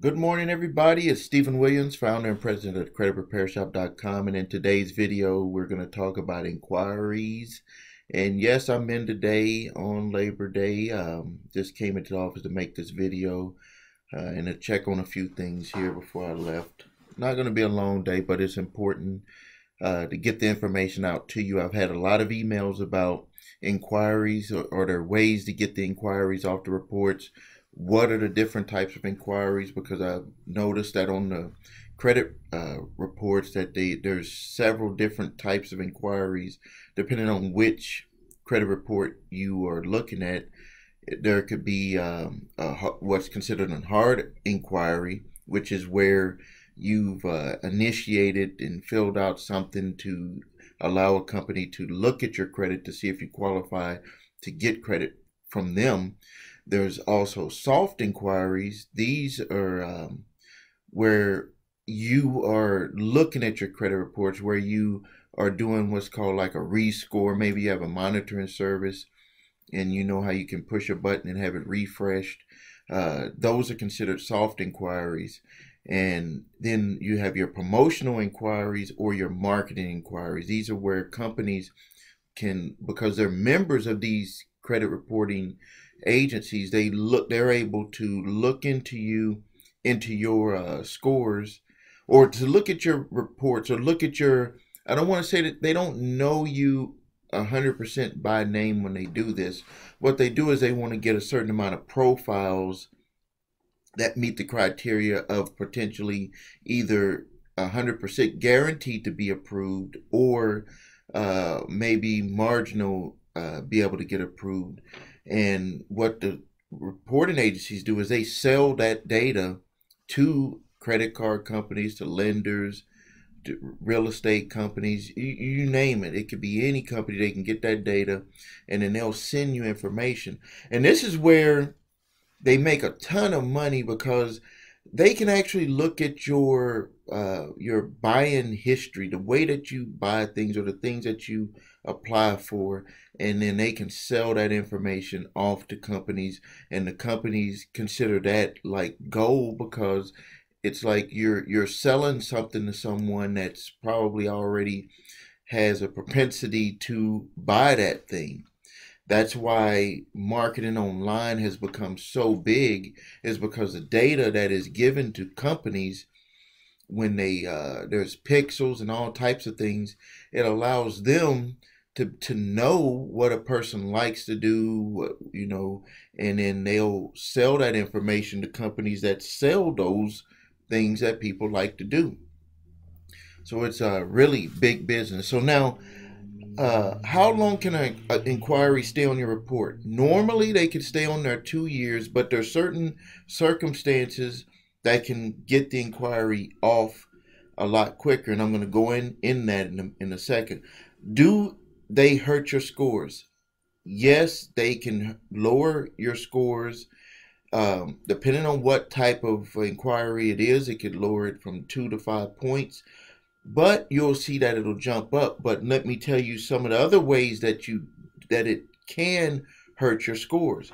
Good morning, everybody. It's Stephen Williams, founder and president of creditrepairshop.com. And in today's video, we're going to talk about inquiries. And yes, I'm in today on Labor Day. Just came into the office to make this video and to check on a few things here before I left. Not going to be a long day, but it's important to get the information out to you. I've had a lot of emails about inquiries or there are ways to get the inquiries off the reports. What are the different types of inquiries? Because I've noticed that on the credit reports that there's several different types of inquiries depending on which credit report you are looking at. There could be what's considered a hard inquiry, which is where you've initiated and filled out something to allow a company to look at your credit to see if you qualify to get credit from them. There's also soft inquiries. These are where you are looking at your credit reports, where you are doing what's called like a rescore. Maybe you have a monitoring service and you know how you can push a button and have it refreshed. Those are considered soft inquiries. And then you have your promotional inquiries or your marketing inquiries. These are where companies can, because they're members of these credit reporting agencies, they're able to look into your scores, or to look at your reports, or look at your, I don't want to say that they don't know you 100% by name when they do this. What they do is they want to get a certain amount of profiles that meet the criteria of potentially either 100% guaranteed to be approved, or maybe marginal be able to get approved. And what the reporting agencies do is they sell that data to credit card companies, to lenders, to real estate companies, you name it. It could be any company. They can get that data and then they'll send you information. And this is where they make a ton of money, because they can actually look at your buying history, the way that you buy things or the things that you apply for, and then they can sell that information off to companies, and the companies consider that like gold, because it's like you're selling something to someone that's probably already has a propensity to buy that thing. That's why marketing online has become so big, is because the data that is given to companies when there's pixels and all types of things, it allows them to know what a person likes to do, and then they'll sell that information to companies that sell those things that people like to do. So it's a really big business. So now, how long can an inquiry stay on your report? Normally, they can stay on there 2 years, but there are certain circumstances that can get the inquiry off a lot quicker, and I'm going to go in that in a second. Do they hurt your scores? Yes, they can lower your scores. Depending on what type of inquiry it is, it could lower it from 2 to 5 points. But you'll see that it'll jump up. But let me tell you some of the other ways that it can hurt your scores,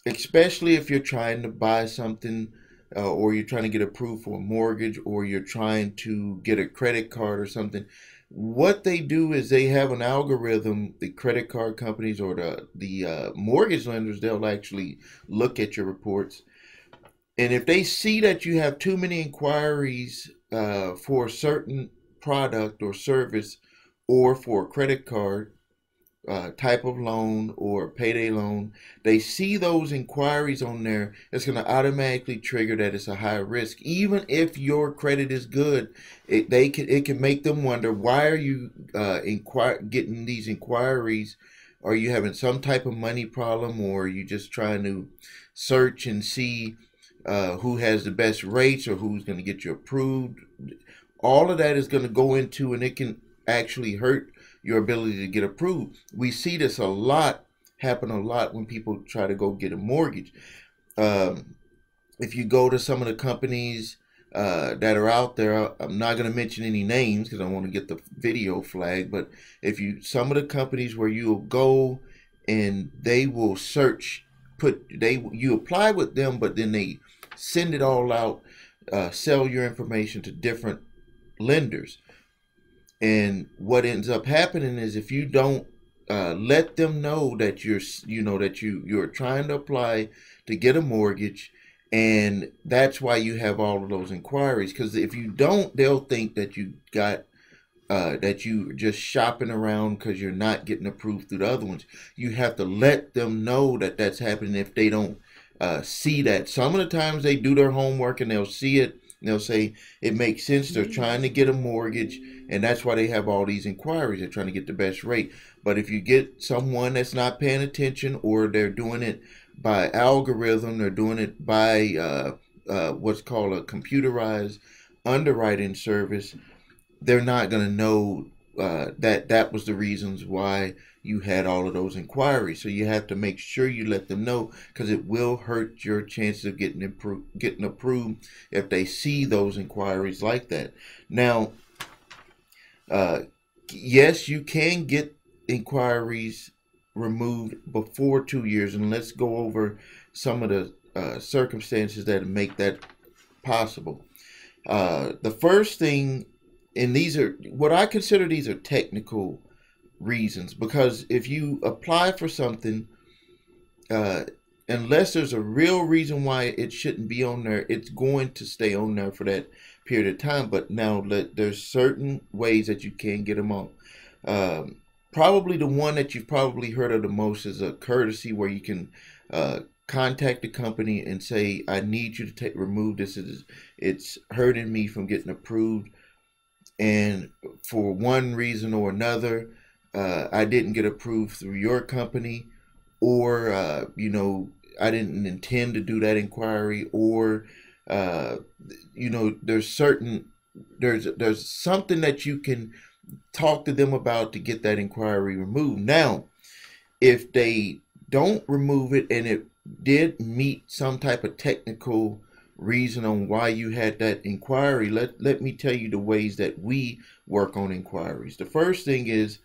especially if you're trying to buy something, or you're trying to get approved for a mortgage, or you're trying to get a credit card or something. What they do is they have an algorithm. The credit card companies or the mortgage lenders, they'll actually look at your reports, and if they see that you have too many inquiries for a certain product or service, or for a credit card type of loan or payday loan, they see those inquiries on there, it's going to automatically trigger that it's a high risk. Even if your credit is good, it can make them wonder, why are you getting these inquiries? Are you having some type of money problem, or are you just trying to search and see who has the best rates, or who's going to get you approved? All of that is going to go into, and it can actually hurt your ability to get approved. We see this happen a lot when people try to go get a mortgage. If you go to some of the companies that are out there, I'm not going to mention any names because I want to get the video flag, but some of the companies where you'll go and they will search, you apply with them, but then they send it all out, sell your information to different lenders. And what ends up happening is if you don't let them know that you're trying to apply to get a mortgage, and that's why you have all of those inquiries. Because if you don't, they'll think that that you just shopping around because you're not getting approved through the other ones. You have to let them know that that's happening if they don't see that. Some of the times they do their homework and they'll see it. And they'll say it makes sense. They're trying to get a mortgage, and that's why they have all these inquiries. They're trying to get the best rate. But if you get someone that's not paying attention, or they're doing it by algorithm, they're doing it by what's called a computerized underwriting service, they're not going to know that was the reasons why you had all of those inquiries. So you have to make sure you let them know, because it will hurt your chances of getting approved if they see those inquiries like that. Now, yes, you can get inquiries removed before 2 years, and let's go over some of the circumstances that make that possible. The first thing, and these are what I consider, these are technical reasons, because if you apply for something, unless there's a real reason why it shouldn't be on there, it's going to stay on there for that period of time. But now there's certain ways that you can get them on. Probably the one that you've probably heard of the most is a courtesy, where you can contact the company and say, I need you to remove this. It's hurting me from getting approved, and for one reason or another, I didn't get approved through your company, or I didn't intend to do that inquiry, or there's something that you can talk to them about to get that inquiry removed. Now, if they don't remove it and it did meet some type of technical reason on why you had that inquiry, let me tell you the ways that we work on inquiries. The first thing is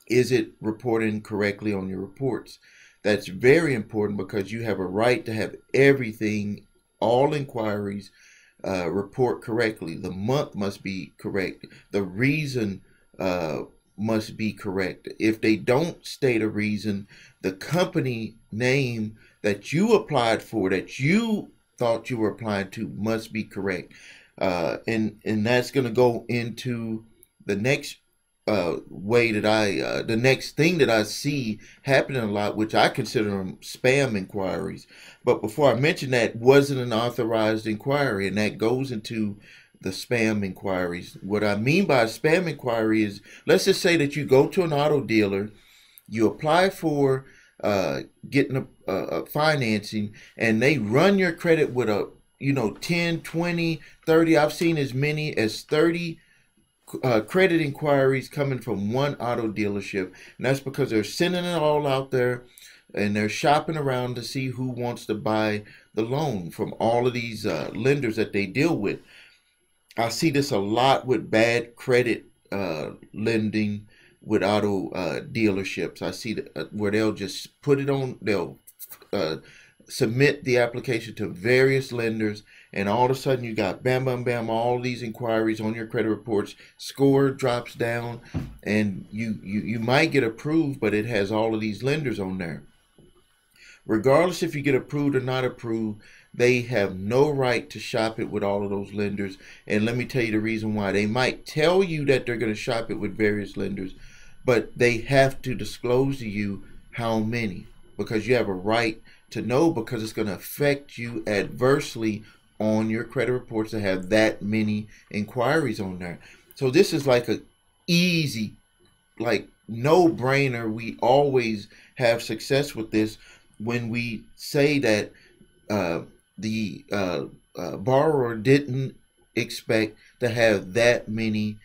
it reporting correctly on your reports? That's very important, because you have a right to have everything, all inquiries, report correctly. The month must be correct. The reason must be correct. If they don't state a reason, the company name that you applied for, that you thought you were applying to, must be correct. And that's going to go into the next way that the next thing that I see happening a lot, which I consider them spam inquiries. But before I mention that, wasn't an authorized inquiry, and that goes into the spam inquiries. What I mean by a spam inquiry is, let's just say that you go to an auto dealer, you apply for getting a financing, and they run your credit with a 10, 20, 30, I've seen as many as 30 credit inquiries coming from one auto dealership. And that's because they're sending it all out there, and they're shopping around to see who wants to buy the loan from all of these lenders that they deal with. I see this a lot with bad credit lending with auto dealerships. I see where they'll just put it on, they'll submit the application to various lenders, and all of a sudden you got bam, bam, bam, all these inquiries on your credit reports. Score drops down, and you might get approved, but it has all of these lenders on there. Regardless if you get approved or not approved, they have no right to shop it with all of those lenders. And let me tell you the reason why. They might tell you that they're going to shop it with various lenders, but they have to disclose to you how many, because you have a right to know, because it's going to affect you adversely on your credit reports to have that many inquiries on there. So this is like a easy, like no-brainer. We always have success with this when we say that the borrower didn't expect to have that many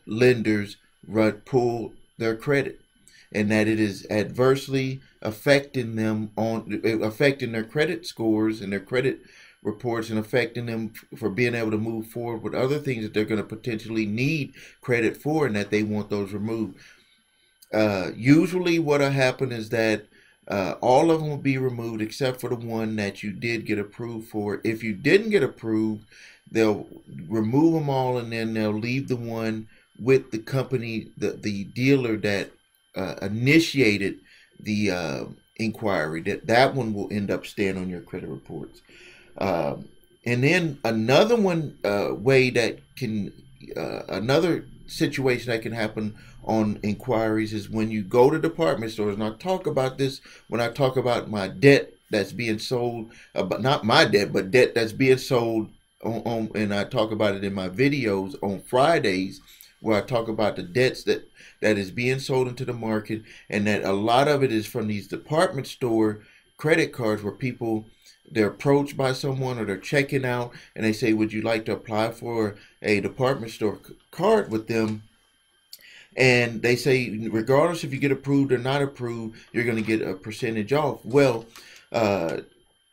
lenders pull their credit, and that it is adversely affecting them affecting their credit scores and their credit reports, and affecting them for being able to move forward with other things that they're going to potentially need credit for, and that they want those removed. Usually what will happen is that All of them will be removed except for the one that you did get approved for. If you didn't get approved, they'll remove them all, and then they'll leave the one with the company, the dealer that initiated the inquiry. That one will end up staying on your credit reports. And then another one way that can another situation that can happen on inquiries is when you go to department stores. And I talk about this when I talk about my debt that's being sold, but not my debt, but debt that's being sold and I talk about it in my videos on Fridays, where I talk about the debts that is being sold into the market, and that a lot of it is from these department store credit cards where people, they're approached by someone or they're checking out and they say, would you like to apply for a department store card with them? And they say, regardless if you get approved or not approved, you're going to get a percentage off. Well,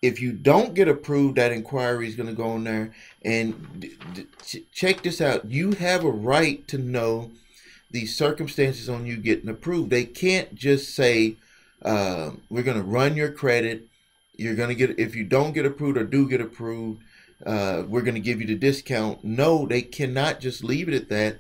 if you don't get approved, that inquiry is going to go on there. And check this out. You have a right to know the circumstances on you getting approved. They can't just say, we're going to run your credit. You're going to get, if you don't get approved or do get approved, we're going to give you the discount. No, they cannot just leave it at that.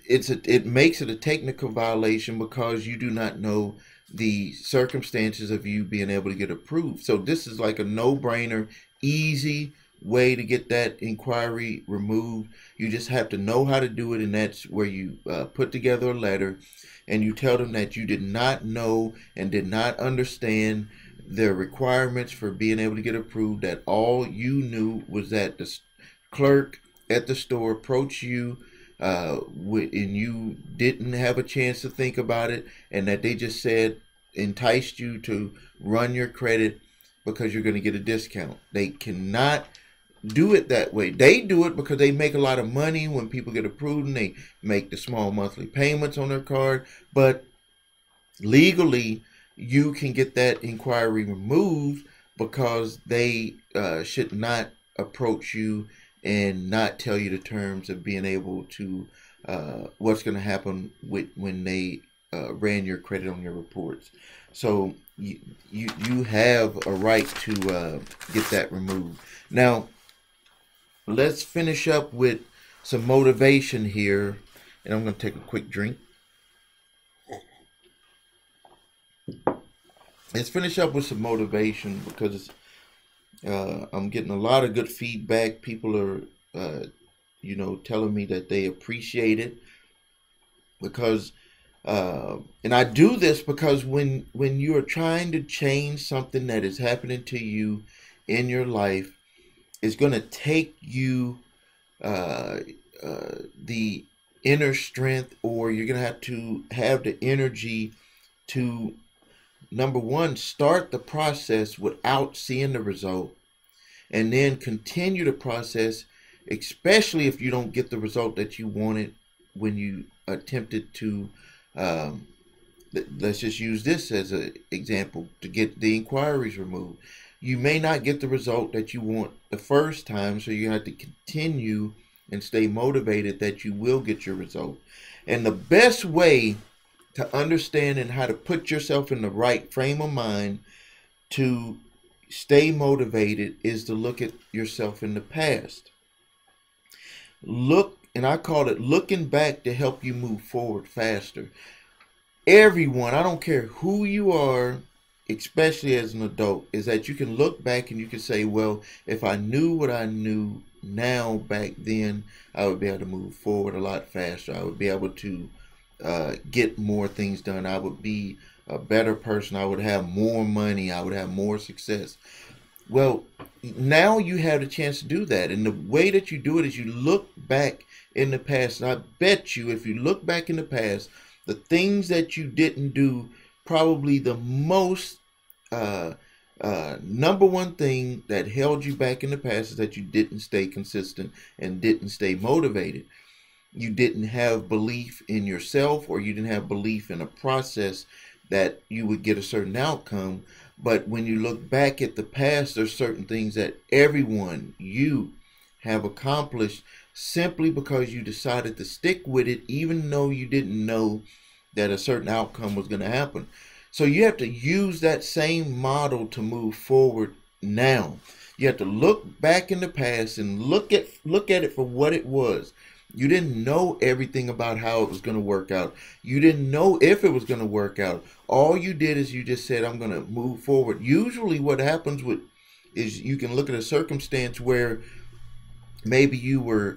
It makes it a technical violation because you do not know the circumstances of you being able to get approved. So this is like a no-brainer, easy way to get that inquiry removed. You just have to know how to do it, and that's where you put together a letter and you tell them that you did not know and did not understand the requirements for being able to get approved, that all you knew was that the clerk at the store approached you and you didn't have a chance to think about it, and that they just said, enticed you to run your credit because you're going to get a discount. They cannot do it that way. They do it because they make a lot of money when people get approved and they make the small monthly payments on their card. But legally, you can get that inquiry removed because they should not approach you and not tell you the terms of being able to what's going to happen when they ran your credit on your reports. So you have a right to get that removed. Now, let's finish up with some motivation here, and I'm going to take a quick drink. Let's finish up with some motivation because I'm getting a lot of good feedback. People are, telling me that they appreciate it because, and I do this because when you are trying to change something that is happening to you in your life, it's going to take you the inner strength, or you're going to have the energy to, number one, start the process without seeing the result, and then continue the process, especially if you don't get the result that you wanted when you attempted to, let's just use this as an example, to get the inquiries removed. You may not get the result that you want the first time, so you have to continue and stay motivated that you will get your result. And the best way to understand and how to put yourself in the right frame of mind to stay motivated is to look at yourself in the past. Look, and I call it looking back to help you move forward faster. Everyone, I don't care who you are, especially as an adult, is that you can look back and you can say, well, if I knew what I knew now back then, I would be able to move forward a lot faster. I would be able to get more things done. I would be a better person. I would have more money. I would have more success. Well, now you have the chance to do that. And the way that you do it is you look back in the past. And I bet you if you look back in the past, the things that you didn't do, probably the most number one thing that held you back in the past is that you didn't stay consistent and didn't stay motivated. You didn't have belief in yourself, or you didn't have belief in a process that you would get a certain outcome. But when you look back at the past, there's certain things that you have accomplished simply because you decided to stick with it, even though you didn't know that a certain outcome was going to happen. So you have to use that same model to move forward now. You have to look back in the past and look at it for what it was. You didn't know everything about how it was going to work out. You didn't know if it was going to work out. All you did is you just said, I'm going to move forward. Usually what happens is you can look at a circumstance where maybe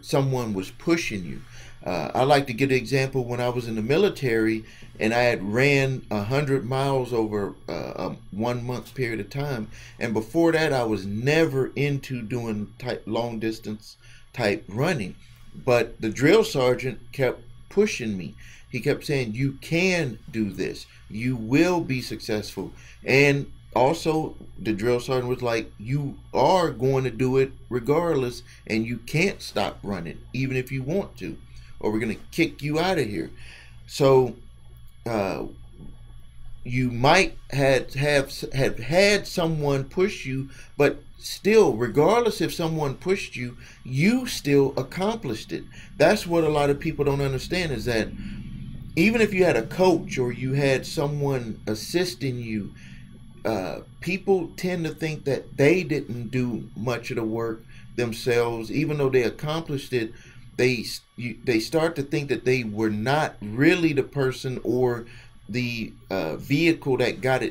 someone was pushing you. I like to give an example when I was in the military and I had ran 100 miles over a 1 month period of time. And before that, I was never into doing long distance type running. But the drill sergeant kept pushing me. He kept saying, you can do this. You will be successful. And also, the drill sergeant was like, you are going to do it regardless, and you can't stop running, even if you want to, or we're going to kick you out of here. So you might have had someone push you, but still, regardless if someone pushed you, you still accomplished it. That's what a lot of people don't understand, is that even if you had a coach or you had someone assisting you, people tend to think that they didn't do much of the work themselves. Even though they accomplished it, they start to think that they were not really the person or the vehicle that got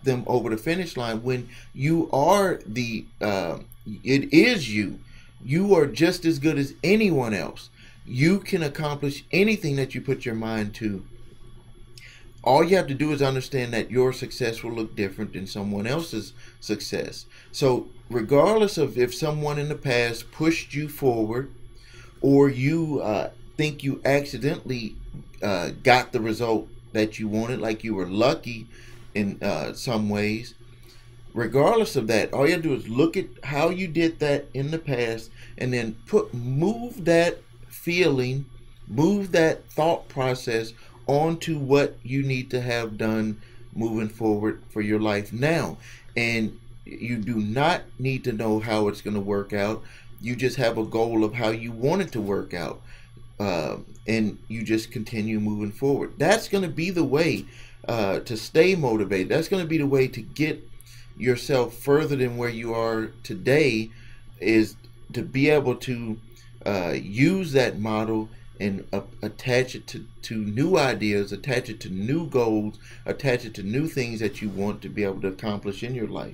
them over the finish line, when you are it is you. You are just as good as anyone else. You can accomplish anything that you put your mind to. All you have to do is understand that your success will look different than someone else's success. So regardless of if someone in the past pushed you forward, or you think you accidentally got the result that you wanted, like you were lucky in some ways, regardless of that, all you have to do is look at how you did that in the past, and then move that feeling, move that thought process onto what you need to have done moving forward for your life now. And you do not need to know how it's going to work out. You just have a goal of how you want it to work out, and you just continue moving forward. That's going to be the way to stay motivated. That's going to be the way to get yourself further than where you are today, is to be able to use that model and attach it to new ideas, attach it to new goals, attach it to new things that you want to be able to accomplish in your life.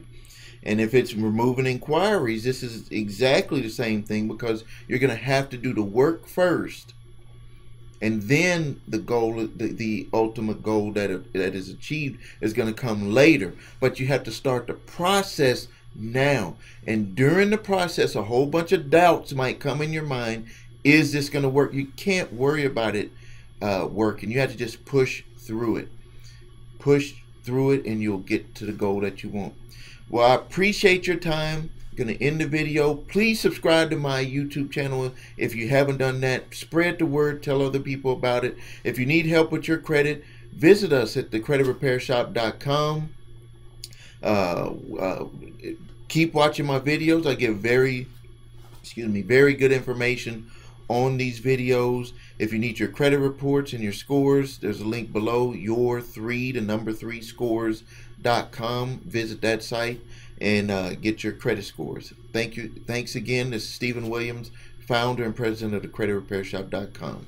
And if it's removing inquiries, this is exactly the same thing, because you're going to have to do the work first, and then the goal, the ultimate goal that is achieved, is going to come later. But you have to start the process now. And during the process, a whole bunch of doubts might come in your mind. Is this going to work? You can't worry about it working. You have to just push through it. Push through it, and you'll get to the goal that you want. Well, I appreciate your time. I'm going to end the video. Please subscribe to my YouTube channel if you haven't done that. Spread the word. Tell other people about it. If you need help with your credit, visit us at thecreditrepairshop.com. Keep watching my videos. I give very good information on these videos. If you need your credit reports and your scores, there's a link below, your3scores.com. Visit that site and get your credit scores. Thank you. Thanks again. This is Stephen Williams, founder and president of thecreditrepairshop.com.